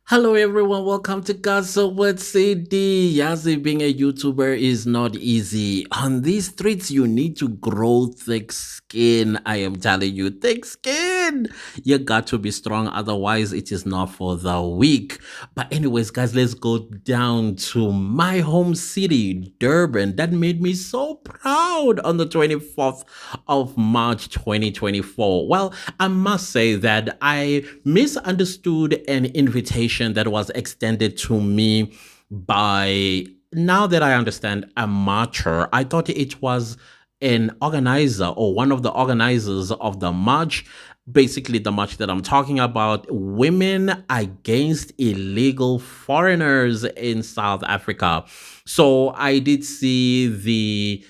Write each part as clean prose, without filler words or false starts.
Hello everyone, welcome to Gossip with CD. Yazi, being a YouTuber is not easy. On these streets, you need to grow thick skin. I am telling you, thick skin. You got to be strong, otherwise it is not for the weak. But anyways, guys, let's go down to my home city, Durban. That made me so proud on the 24th of March 2024. Well, I must say that I misunderstood an invitation that was extended to me by, now that I understand, a marcher. I thought it was an organizer or one of the organizers of the march. Basically, the march that I'm talking about, women against illegal foreigners in South Africa. So I did see the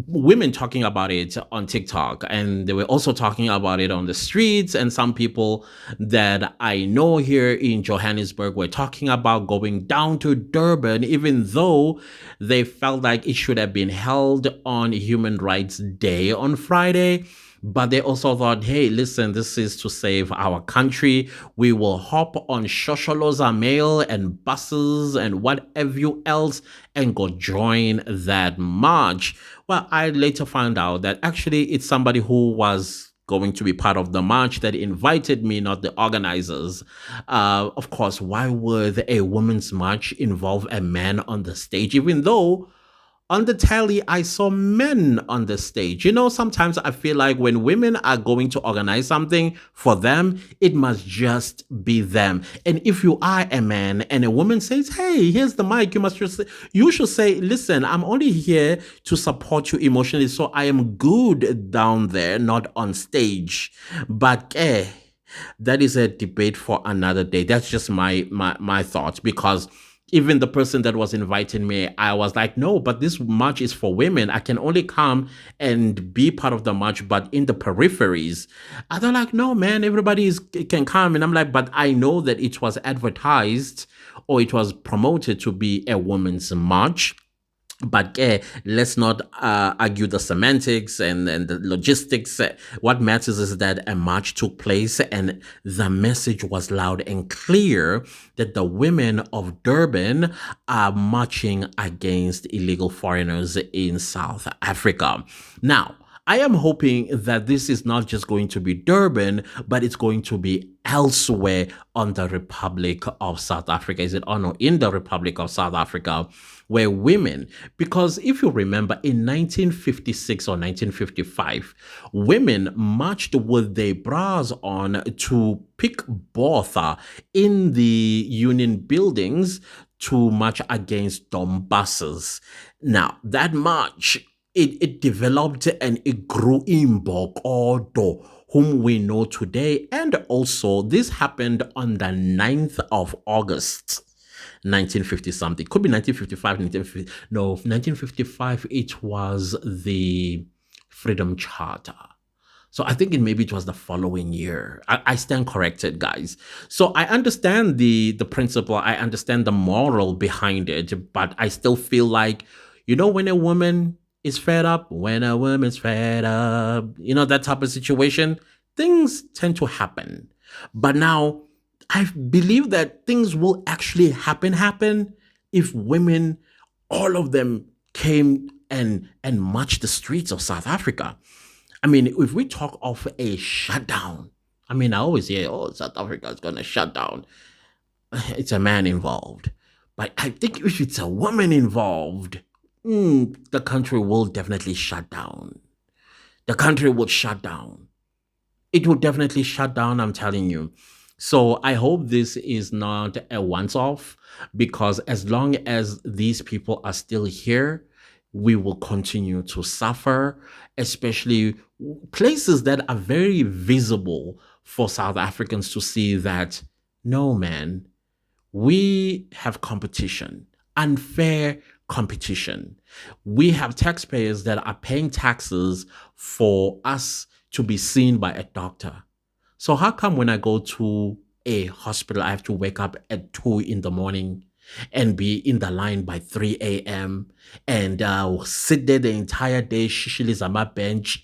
women talking about it on TikTok, and they were also talking about it on the streets. And some people that I know here in Johannesburg were talking about going down to Durban, even though they felt like it should have been held on Human Rights Day on Friday. But they also thought, hey, listen, this is to save our country. We will hop on Shosholoza mail and buses and whatever you else and go join that march. Well, I later found out that actually it's somebody who was going to be part of the march that invited me, not the organizers. Of course, why would a women's march involve a man on the stage, even though on the telly, I saw men on the stage. You know, sometimes I feel like when women are going to organize something for them, it must just be them. And if you are a man and a woman says, "Hey, here's the mic," you should say, "Listen, I'm only here to support you emotionally, so I am good down there, not on stage." But that is a debate for another day. That's just my thoughts, because even the person that was inviting me, I was like, no, but this march is for women. I can only come and be part of the march, but in the peripheries. And they're like, no, man, can come. And I'm like, but I know that it was advertised or it was promoted to be a women's march. But let's not argue the semantics and the logistics. What matters is that a march took place and the message was loud and clear that the women of Durban are marching against illegal foreigners in South Africa. Now, I am hoping that this is not just going to be Durban, but it's going to be elsewhere on the Republic of South Africa. Is it on or in the Republic of South Africa, where women, because if you remember in 1956 or 1955, women marched with their bras on to pick Botha in the union buildings to march against dumb buses. Now, that march, it developed and it grew in Bokodo, whom we know today. And also, this happened on the 9th of August. 1950 something. Could be 1955, 1950. No, 1955, it was the Freedom Charter. So I think maybe it was the following year. I stand corrected, guys. So I understand the principle. I understand the moral behind it, but I still feel like, when a woman is fed up, when a woman's fed up, that type of situation, things tend to happen. But now I believe that things will actually happen if women, all of them, came and marched the streets of South Africa. I mean, if we talk of a shutdown, I mean, I always hear, oh, South Africa is going to shut down. It's a man involved. But I think if it's a woman involved, the country will definitely shut down. The country will shut down. It will definitely shut down, I'm telling you. So I hope this is not a once off, because as long as these people are still here, we will continue to suffer, especially places that are very visible for South Africans to see that, no, man, we have competition, unfair competition. We have taxpayers that are paying taxes for us to be seen by a doctor. So how come when I go to a hospital, I have to wake up at 2 in the morning and be in the line by 3 a.m. and sit there the entire day, shishili's on my bench?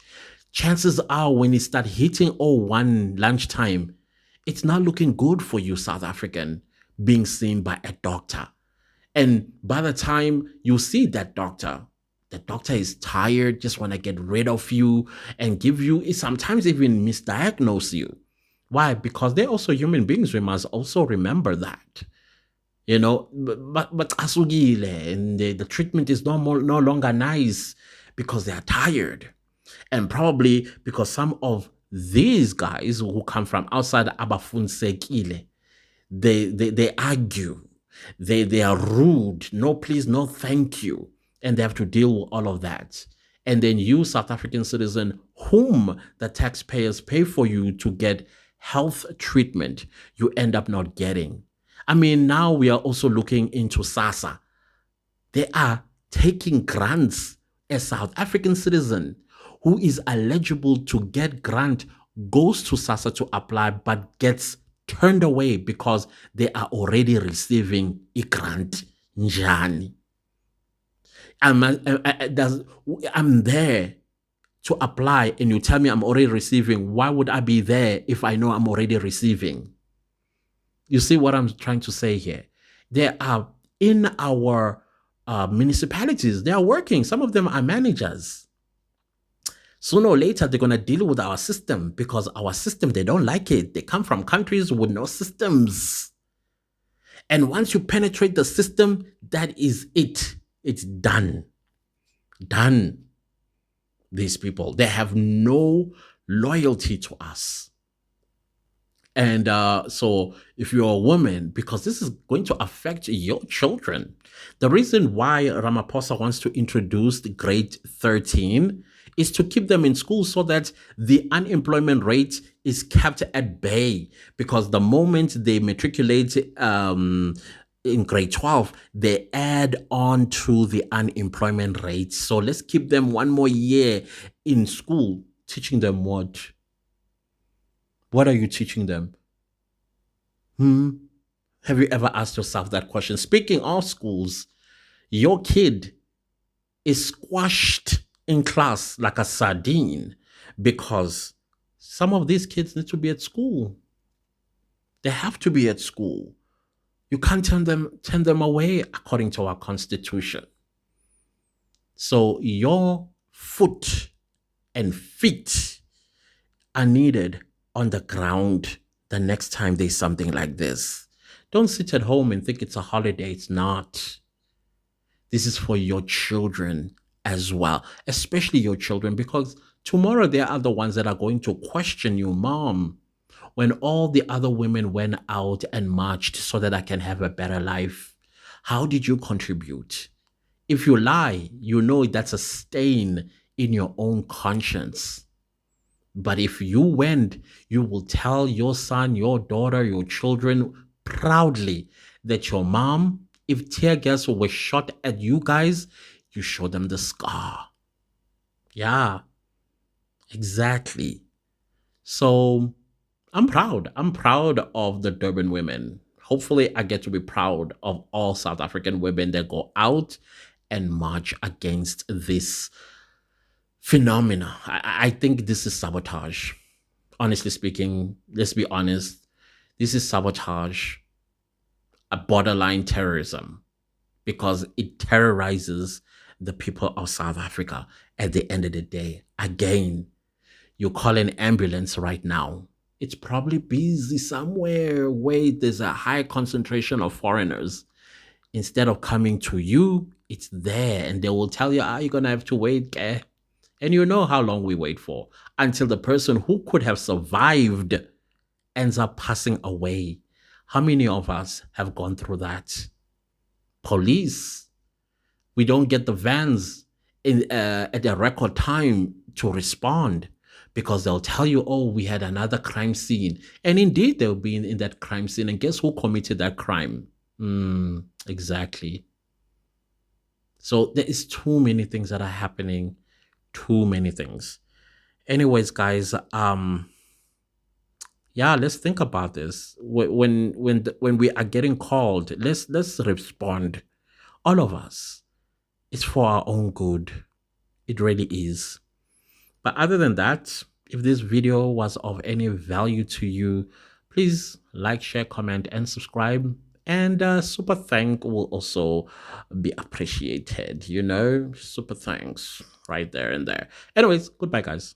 Chances are when it start hitting 01 lunchtime, It's not looking good for you, South African, being seen by a doctor. And by the time you see that doctor, the doctor is tired, just want to get rid of you and give you, sometimes even misdiagnose you. Why? Because they're also human beings. We must also remember that. But asugile, and the treatment is no longer nice because they are tired. And probably because some of these guys who come from outside Abafunsekile, they argue, they are rude, no please, no thank you, and they have to deal with all of that. And then you, South African citizen, whom the taxpayers pay for you to get health treatment, you end up not getting. I mean, now we are also looking into SASA. They are taking grants. A South African citizen who is eligible to get grant goes to SASA to apply, but gets turned away because they are already receiving a grant. Njani. I'm there to apply, and you tell me I'm already receiving. Why would I be there if I know I'm already receiving? You see what I'm trying to say here? There are in our municipalities, they are working. Some of them are managers. Sooner or later, they're going to deal with our system because our system, they don't like it. They come from countries with no systems. And once you penetrate the system, that is it. It's done. Done. These people, they have no loyalty to us. And so if you're a woman, because this is going to affect your children, the reason why Ramaphosa wants to introduce the grade 13 is to keep them in school so that the unemployment rate is kept at bay. Because the moment they matriculate in grade 12, they add on to the unemployment rate. So let's keep them one more year in school, teaching them what? What are you teaching them? Have you ever asked yourself that question? Speaking of schools, your kid is squashed in class like a sardine because some of these kids need to be at school. They have to be at school. You can't turn them away according to our constitution. So your foot and feet are needed on the ground the next time there's something like this. Don't sit at home and think it's a holiday. It's not. This is for your children as well, especially your children, because tomorrow they are the ones that are going to question you, Mom, when all the other women went out and marched so that I can have a better life. How did you contribute? If you lie, you know that's a stain in your own conscience. But if you went, you will tell your son, your daughter, your children proudly that your mom, if tear gas was shot at you guys, you show them the scar. Yeah, exactly. So I'm proud. I'm proud of the Durban women. Hopefully, I get to be proud of all South African women that go out and march against this phenomena. I think this is sabotage. Honestly speaking, let's be honest. This is sabotage, a borderline terrorism, because it terrorizes the people of South Africa at the end of the day. Again, you call an ambulance right now. It's probably busy somewhere where there's a high concentration of foreigners. Instead of coming to you, it's there, and they will tell you, you're going to have to wait. And you know how long we wait for until the person who could have survived ends up passing away. How many of us have gone through that? Police, we don't get the vans at a record time to respond because they'll tell you, oh, we had another crime scene. And indeed, they'll be in that crime scene. And guess who committed that crime? Exactly. So there is too many things that are happening. Too many things. Anyways, guys, yeah, let's think about this. When we are getting called, let's respond. All of us. It's for our own good. It really is. But other than that, if this video was of any value to you, Please like, share, comment, and subscribe. And super thank will also be appreciated. Super thanks right there and there. Anyways, goodbye, guys.